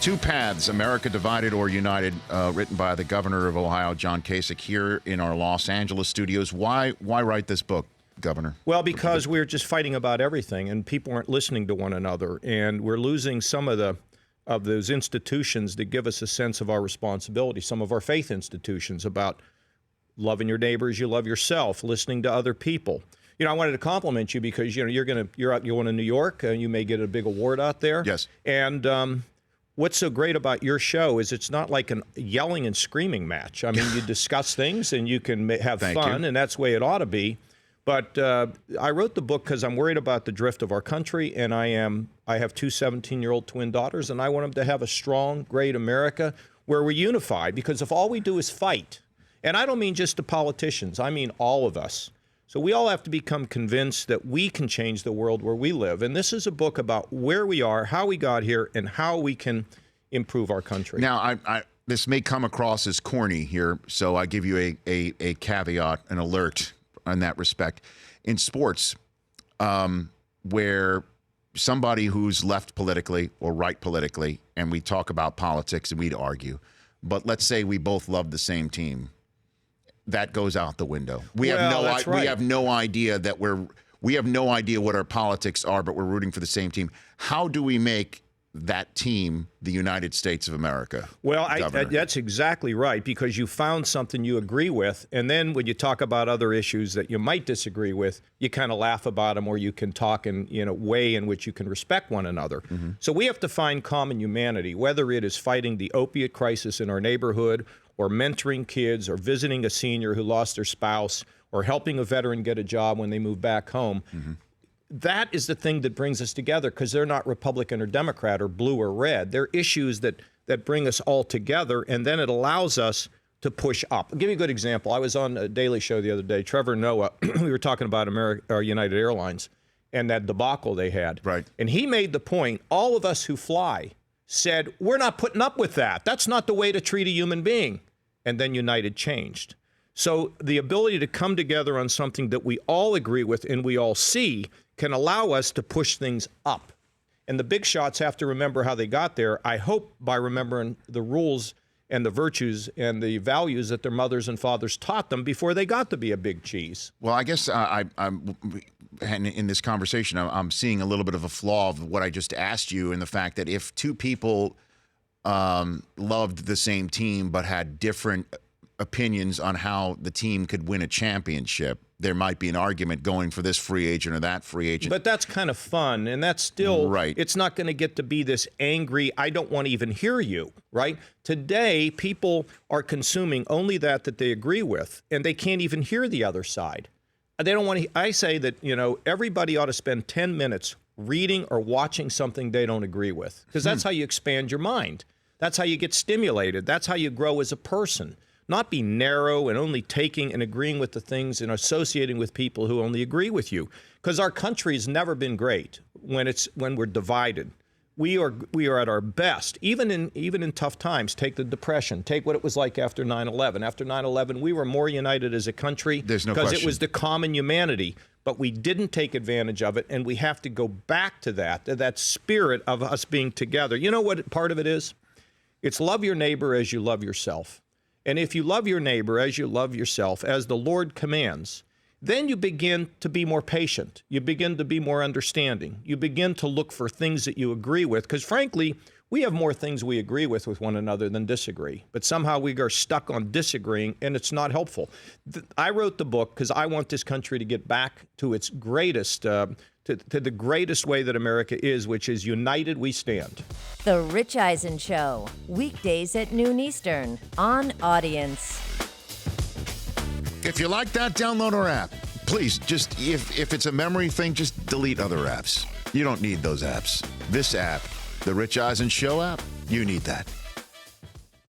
Two Paths, America Divided or United, written by the governor of Ohio, John Kasich, here in our Los Angeles studios. Why write this book, Governor? Well, because we're just fighting about everything, and people aren't listening to one another, and we're losing some of those institutions that give us a sense of our responsibility, some of our faith institutions about loving your neighbor as you love yourself, listening to other people. You know, I wanted to compliment you because you're going to New York, and you may get a big award out there. Yes. And what's so great about your show is it's not like a yelling and screaming match. I mean, you discuss things and you can have fun, and that's the way it ought to be. But I wrote the book because I'm worried about the drift of our country, and I have two 17-year-old twin daughters, and I want them to have a strong, great America where we're unified. Because if all we do is fight, and I don't mean just the politicians, I mean all of us. So we all have to become convinced that we can change the world where we live. And this is a book about where we are, how we got here, and how we can improve our country. Now, this may come across as corny here, so I give you a caveat, an alert in that respect. In sports, where somebody who's left politically or right politically, and we talk about politics and we'd argue, but let's say we both love the same team. That goes out the window. We have no idea what our politics are, but we're rooting for the same team. How do we make that team the United States of America? Well, that's exactly right, because you found something you agree with, and then when you talk about other issues that you might disagree with, you kind of laugh about them, or you can talk in a way in which you can respect one another. Mm-hmm. So we have to find common humanity, whether it is fighting the opiate crisis in our neighborhood, or mentoring kids, or visiting a senior who lost their spouse, or helping a veteran get a job when they move back home. Mm-hmm. That is the thing that brings us together, because they're not Republican or Democrat or blue or red. They're issues that bring us all together, and then it allows us to push up. I'll give you a good example. I was on a Daily Show the other day. Trevor Noah, we were talking about United Airlines and that debacle they had. Right. And he made the point, all of us who fly said, we're not putting up with that. That's not the way to treat a human being. And then United changed. So the ability to come together on something that we all agree with and we all see can allow us to push things up. And the big shots have to remember how they got there, I hope by remembering the rules and the virtues and the values that their mothers and fathers taught them before they got to be a big cheese. Well, I guess I'm in this conversation, I'm seeing a little bit of a flaw of what I just asked you, in the fact that if two people loved the same team but had different opinions on how the team could win a championship, there might be an argument going for this free agent or that free agent. But that's kind of fun, and that's still, right. It's not going to get to be this angry, I don't want to even hear you, right? Today, people are consuming only that they agree with, and they can't even hear the other side. They don't want to. I say that, everybody ought to spend 10 minutes reading or watching something they don't agree with, because that's how you expand your mind. That's how you get stimulated. That's how you grow as a person. Not be narrow and only taking and agreeing with the things and associating with people who only agree with you. Because our country has never been great when we're divided. We are at our best, even in tough times. Take the Depression. Take what it was like after 9/11. After 9/11, we were more united as a country. There's no question. Because it was the common humanity. But we didn't take advantage of it, and we have to go back to that spirit of us being together. You know what part of it is? It's love your neighbor as you love yourself. And if you love your neighbor as you love yourself, as the Lord commands, then you begin to be more patient. You begin to be more understanding. You begin to look for things that you agree with, because frankly, we have more things we agree with one another than disagree. But somehow we are stuck on disagreeing, and it's not helpful. I wrote the book because I want this country to get back to its greatest, to the greatest way that America is, which is united we stand. The Rich Eisen Show, weekdays at noon Eastern on Audience. If you like that, download our app. Please, just if it's a memory thing, just delete other apps. You don't need those apps. This app, the Rich Eisen Show app, you need that.